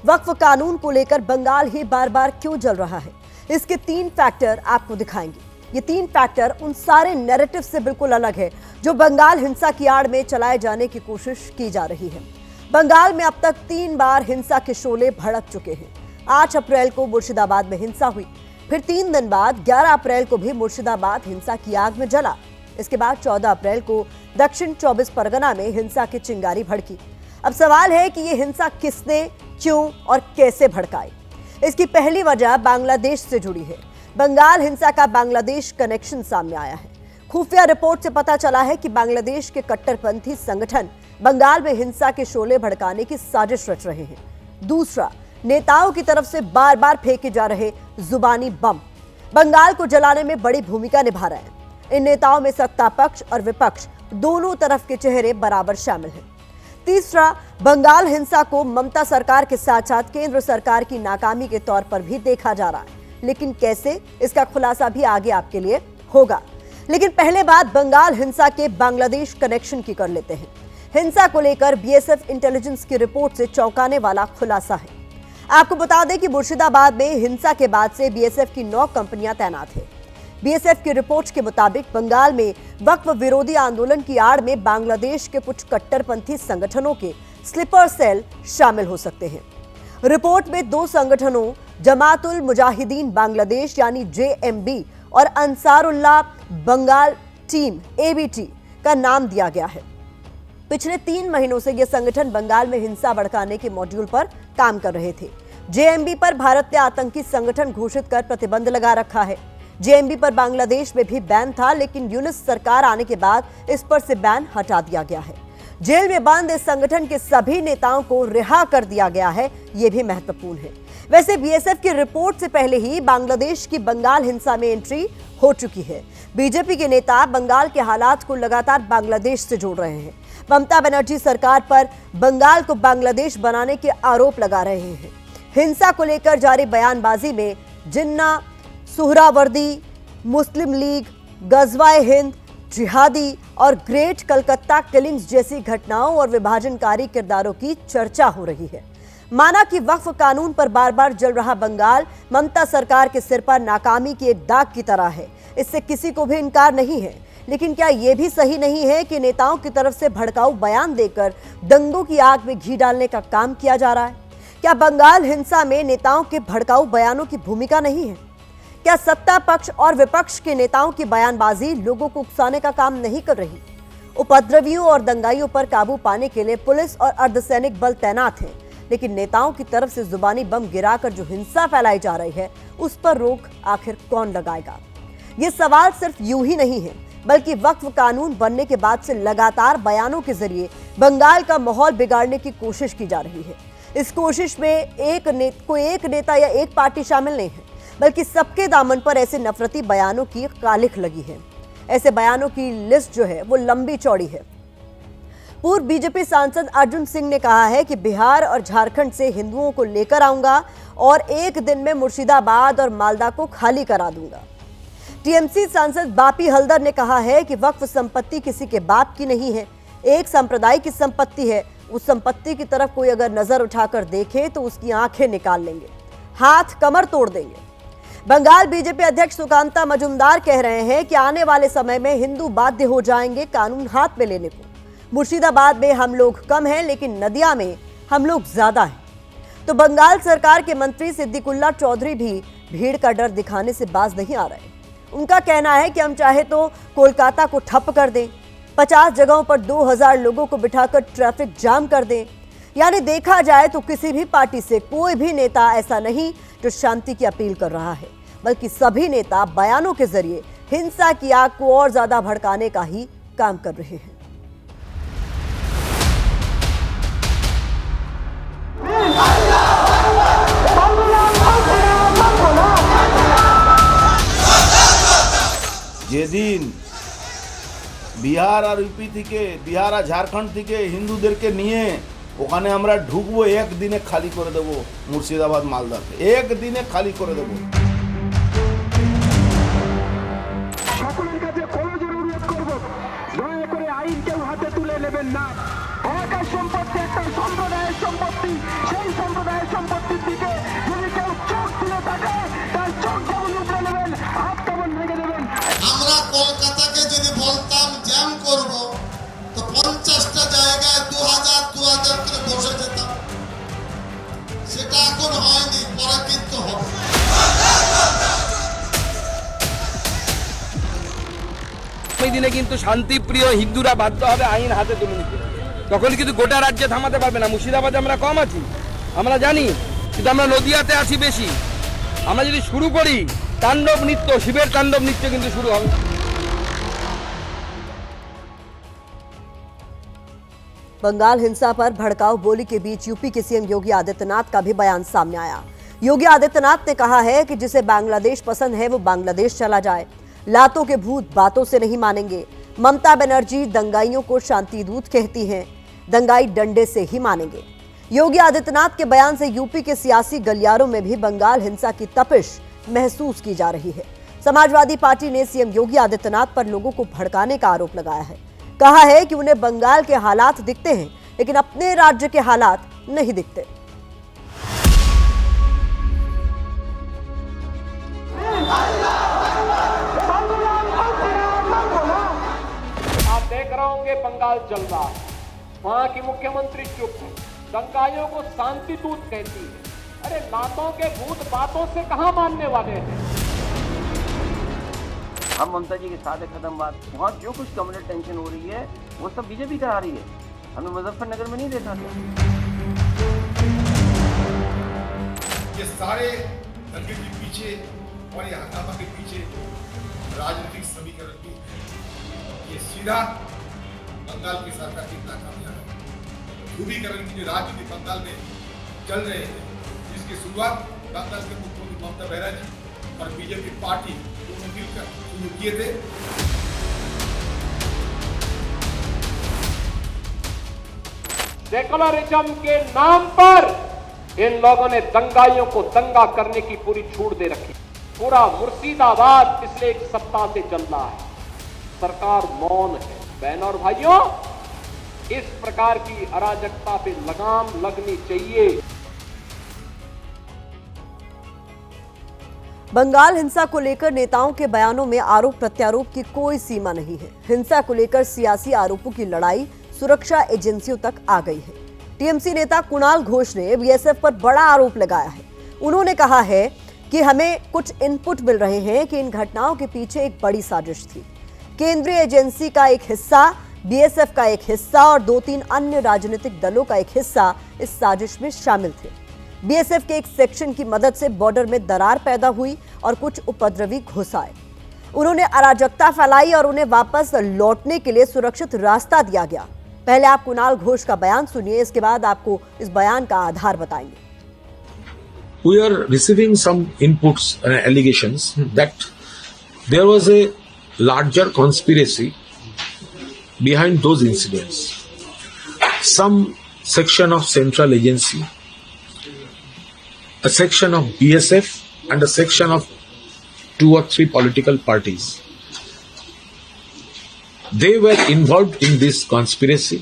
वक्फ कानून को लेकर बंगाल ही बार बार क्यों जल रहा है, इसके 3 फैक्टर आपको दिखाएंगे। ये 3 फैक्टर उन सारे नैरेटिव से बिल्कुल अलग है जो बंगाल हिंसा की आड़ में चलाए जाने की कोशिश की जा रही है। बंगाल में अब तक 3 बार हिंसा के शोले भड़क चुके हैं। 8 अप्रैल को मुर्शिदाबाद में हिंसा हुई, फिर 3 दिन बाद 11 अप्रैल को भी मुर्शिदाबाद हिंसा की आग में जला। इसके बाद 14 अप्रैल को दक्षिण 24 परगना में हिंसा की चिंगारी भड़की। अब सवाल है कि ये हिंसा किसने, क्यों और कैसे भड़काई। इसकी पहली वजह बांग्लादेश से जुड़ी है। बंगाल हिंसा का बांग्लादेश कनेक्शन सामने आया है। खुफिया रिपोर्ट से पता चला है कि बांग्लादेश के कट्टरपंथी संगठन बंगाल में हिंसा के शोले भड़काने की साजिश रच रहे हैं। दूसरा, नेताओं की तरफ से बार बार फेंके जा रहे जुबानी बम बंगाल को जलाने में बड़ी भूमिका निभा रहे हैं। इन नेताओं में सत्ता पक्ष और विपक्ष दोनों तरफ के चेहरे बराबर शामिल हैं। तीसरा, बंगाल हिंसा को ममता सरकार के साथ साथ केंद्र सरकार की नाकामी के तौर पर भी देखा जा रहा है, लेकिन कैसे, इसका खुलासा भी आगे आपके लिए होगा। लेकिन पहले बात बंगाल हिंसा के बांग्लादेश कनेक्शन की कर लेते हैं। हिंसा को लेकर बीएसएफ इंटेलिजेंस की रिपोर्ट से चौंकाने वाला खुलासा है। आपको बता दें कि मुर्शिदाबाद में हिंसा के बाद से बीएसएफ की 9 कंपनियां तैनात हैं। बीएसएफ की रिपोर्ट के मुताबिक बंगाल में वक्फ विरोधी आंदोलन की आड़ में बांग्लादेश के कुछ कट्टरपंथी संगठनों के स्लीपर सेल शामिल हो सकते हैं। रिपोर्ट में 2 संगठनों जमातुल मुजाहिदीन बांग्लादेश यानी जेएमबी और अंसारुल्लाह बंगाल टीम एबीटी का नाम दिया गया है। पिछले 3 महीनों से यह संगठन बंगाल में हिंसा भड़काने के मॉड्यूल पर काम कर रहे थे। जेएमबी पर भारत ने आतंकी संगठन घोषित कर प्रतिबंध लगा रखा है। जेएमबी पर बांग्लादेश में भी बैन था, लेकिन यूनिस सरकार आने के बाद इस पर से बैन हटा दिया गया है। जेल में बंद इस संगठन के सभी नेताओं को रिहा कर दिया गया है, यह भी महत्वपूर्ण है। वैसे बीएसएफ की रिपोर्ट से पहले ही बांग्लादेश की बंगाल हिंसा में एंट्री हो चुकी है। बीजेपी के नेता बंगाल के हालात को लगातार बांग्लादेश से जोड़ रहे हैं। ममता बनर्जी सरकार पर बंगाल को बांग्लादेश बनाने के आरोप लगा रहे हैं। हिंसा को लेकर जारी बयानबाजी में जिन्ना, सुहरावर्दी, मुस्लिम लीग, गजवाए हिंद, जिहादी और ग्रेट कलकत्ता किलिंग्स जैसी घटनाओं और विभाजनकारी किरदारों की चर्चा हो रही है। माना कि वक्फ कानून पर बार बार जल रहा बंगाल ममता सरकार के सिर पर नाकामी की एक दाग की तरह है, इससे किसी को भी इनकार नहीं है। लेकिन क्या यह भी सही नहीं है कि नेताओं की तरफ से भड़काऊ बयान देकर दंगों की आग में घी डालने का काम किया जा रहा है? क्या बंगाल हिंसा में नेताओं के भड़काऊ बयानों की भूमिका नहीं है? क्या सत्ता पक्ष और विपक्ष के नेताओं की बयानबाजी लोगों को उकसाने का काम नहीं कर रही? उपद्रवियों और दंगाइयों पर काबू पाने के लिए पुलिस और अर्धसैनिक बल तैनात हैं, लेकिन नेताओं की तरफ से जुबानी बम गिराकर जो हिंसा फैलाई जा रही है, उस पर रोक आखिर कौन लगाएगा? ये सवाल सिर्फ यूं ही नहीं है, बल्कि वक्फ कानून बनने के बाद से लगातार बयानों के जरिए बंगाल का माहौल बिगाड़ने की कोशिश की जा रही है। इस कोशिश में कोई एक नेता या एक पार्टी शामिल नहीं है, बल्कि सबके दामन पर ऐसे नफरती बयानों की कालिख लगी है। ऐसे बयानों की लिस्ट जो है वो लंबी चौड़ी है। पूर्व बीजेपी सांसद अर्जुन सिंह ने कहा है कि बिहार और झारखंड से हिंदुओं को लेकर आऊंगा और एक दिन में मुर्शिदाबाद और मालदा को खाली करा दूंगा। टीएमसी सांसद बापी हल्दर ने कहा है कि वक्फ संपत्ति किसी के बाप की नहीं है, एक संप्रदाय की संपत्ति है। उस संपत्ति की तरफ कोई अगर नजर उठाकर देखे तो उसकी आंखें निकाल लेंगे, हाथ कमर तोड़ देंगे। बंगाल बीजेपी अध्यक्ष सुकांता मजुमदार कह रहे हैं कि आने वाले समय में हिंदू बाध्य हो जाएंगे कानून हाथ में लेने को। मुर्शिदाबाद में हम लोग कम हैं, लेकिन नदिया में हम लोग ज्यादा हैं। तो बंगाल सरकार के मंत्री सिद्दीकुल्ला चौधरी भी भीड़ का डर दिखाने से बाज नहीं आ रहे। उनका कहना है कि हम चाहे तो कोलकाता को ठप कर दें, 50 जगहों पर 2000 लोगों को बिठाकर ट्रैफिक जाम कर दें। यानी देखा जाए तो किसी भी पार्टी से कोई भी नेता ऐसा नहीं जो शांति की अपील कर रहा है, बल्कि सभी नेता बयानों के जरिए हिंसा की आग को और ज्यादा भड़काने का ही काम कर रहे हैं। যেদিন বিহার আর ইউপি থেকে, বিহার আর ঝাড়খণ্ড থেকে হিন্দুদেরকে নিয়ে ওখানে আমরা ঢুকবো, একদিনে খালি করে দেবো মুর্শিদাবাদ মালদাকে, একদিনে খালি করে দেবো। সকলের কাছে কোনো অনুরোধ করব, দয়া করে আইন কেউ হাতে তুলে নেবেন না। এলাকার সম্পত্তি একটা সম্প্রদায়ের সম্পত্তি, সেই সম্প্রদায়ের সম্পত্তির দিকে যদি কেউ চোখ তুলে থাকে তার চোখ যেমন উপরে নেবেন, হাত তেমন ভেঙে দেবেন। আমরা কলকাতাকে যদি বলতাম জ্যাম করব তো 50টা জায়গায় 2000 করে বসে যেতাম, সেটা এখন হয়নি, পরে কিন্তু হবে। ওই দিনে কিন্তু শান্তিপ্রিয় হিন্দুরা বাধ্য হবে আইন হাতে তুলে নিতে, তখন কিন্তু গোটা রাজ্যে থামাতে পারবে না। মুর্শিদাবাদে আমরা কম আছি, আমরা জানি, কিন্তু আমরা নদিয়াতে আছি বেশি। আমরা যদি শুরু করি তাণ্ডব নৃত্য, শিবের তাণ্ডব নৃত্য কিন্তু শুরু হবে। बंगाल हिंसा पर भड़काऊ बोली के बीच यूपी के सीएम योगी आदित्यनाथ का भी बयान सामने आया। योगी आदित्यनाथ ने कहा है कि जिसे बांग्लादेश पसंद है वो बांग्लादेश चला जाए, लातों के भूत बातों से नहीं मानेंगे। ममता बनर्जी दंगाइयों को शांति दूत कहती हैं, दंगाई डंडे से ही मानेंगे। योगी आदित्यनाथ के बयान से यूपी के सियासी गलियारों में भी बंगाल हिंसा की तपिश महसूस की जा रही है। समाजवादी पार्टी ने सीएम योगी आदित्यनाथ पर लोगों को भड़काने का आरोप लगाया है। कहा है कि उन्हें बंगाल के हालात दिखते हैं लेकिन अपने राज्य के हालात नहीं दिखते। आप देख रहे होंगे बंगाल जल रहा है, वहां की मुख्यमंत्री चुप है, दंगाइयों को शांति दूत कहती है। अरे लातों के भूत बातों से कहां मानने वाले हैं। हम ममता जी के साथ है, खत्म बात। वहाँ जो कुछ कम्युनल टेंशन हो रही है वो सब बीजेपी करा रही है, हमने मुजफ्फरनगर में नहीं देखा था। ये सारे दंगे के पीछे और ये हंगामा के पीछे राजनीतिक समीकरण की ये सीधा बंगाल की सरकार की नाकामयाबी है। ध्रुवीकरण की जो राजनीति बंगाल में चल रहे हैं, जिसकी शुरुआत बंगाल के मुख्यमंत्री ममता बनर्जी और बीजेपी पार्टी दोनों मिलकर शुरू किए थे। सेकुलरिज्म के नाम पर इन लोगों ने दंगाइयों को दंगा करने की पूरी छूट दे रखी। पूरा मुर्शिदाबाद पिछले एक सप्ताह से चल रहा है, सरकार मौन है। बहन और भाइयों, इस प्रकार की अराजकता पे लगाम लगनी चाहिए। बंगाल हिंसा को लेकर नेताओं के बयानों में आरोप प्रत्यारोप की कोई सीमा नहीं है। हिंसा को लेकर सियासी आरोपों की लड़ाई सुरक्षा एजेंसियों तक आ गई है। टीएमसी नेता कुणाल घोष ने बीएसएफ पर बड़ा आरोप लगाया है। उन्होंने कहा है कि हमें कुछ इनपुट मिल रहे हैं कि इन घटनाओं के पीछे एक बड़ी साजिश थी। केंद्रीय एजेंसी का एक हिस्सा, बीएसएफ का एक हिस्सा और 2-3 अन्य राजनीतिक दलों का एक हिस्सा इस साजिश में शामिल थे। बीएसएफ के एक सेक्शन की मदद से बॉर्डर में दरार पैदा हुई और कुछ उपद्रवी घुस आए। उन्होंने अराजकता फैलाई और उन्हें वापस लौटने के लिए सुरक्षित रास्ता दिया गया। पहले आप कुणाल घोष का बयान सुनिए, इसके बाद आपको इस बयान का आधार बताएंगे। We are receiving some inputs and allegations that there was a larger conspiracy behind those incidents. Some section of central agency, a section of BSF and a section of 2 or 3 political parties. They were involved in this conspiracy,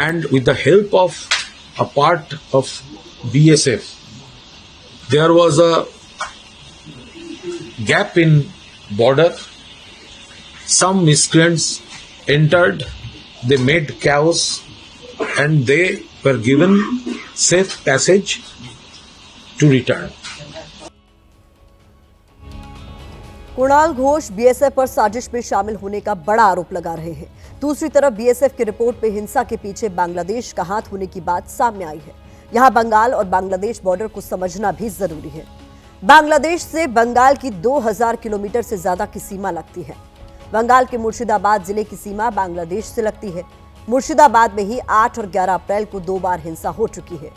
and with the help of a part of BSF, there was a gap in border. Some miscreants entered, they made chaos, and they were given safe passage to return. Kunal Ghosh BSF पर साजिश में शामिल होने का बड़ा आरोप लगा रहे हैं। दूसरी तरफ बीएसएफ की रिपोर्ट पे हिंसा के पीछे बांग्लादेश का हाथ होने की बात सामने आई है। यहां बंगाल और बांग्लादेश बॉर्डर को समझना भी जरूरी है। बांग्लादेश से बंगाल की 2000 किलोमीटर से ज्यादा की सीमा लगती है। बंगाल के मुर्शिदाबाद जिले की सीमा बांग्लादेश से लगती है। मुर्शिदाबाद में ही 8 और 11 अप्रैल को 2 बार हिंसा हो चुकी है।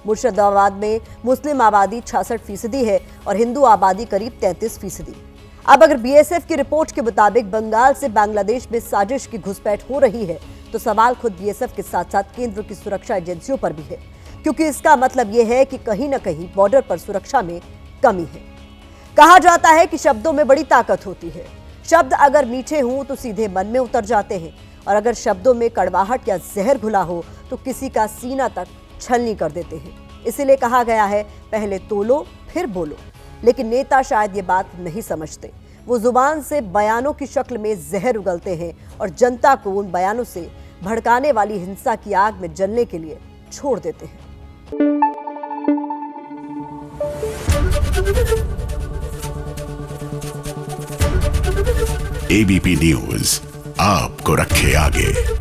मुर्शिदाबाद में मुस्लिम आबादी 66% है और हिंदू आबादी करीब 33%। अब अगर बीएसएफ की रिपोर्ट के मुताबिक बंगाल से बांग्लादेश में साजिश की घुसपैठ हो रही है तो सवाल खुद बीएसएफ के साथ साथ केंद्र की सुरक्षा एजेंसियों पर भी है, क्योंकि इसका मतलब यह है कि कहीं न कहीं बॉर्डर पर सुरक्षा में कमी है। कहा जाता है कि शब्दों में बड़ी ताकत होती है। शब्द अगर मीठे हों तो सीधे मन में उतर जाते हैं और अगर शब्दों में कड़वाहट या जहर घुला हो तो किसी का सीना तक छलनी कर देते हैं। इसीलिए कहा गया है, पहले तोलो फिर बोलो। लेकिन नेता शायद ये बात नहीं समझते। वो जुबान से बयानों की शक्ल में जहर उगलते हैं और जनता को उन बयानों से भड़काने वाली हिंसा की आग में जलने के लिए छोड़ देते हैं। एबीपी न्यूज आपको रखे आगे।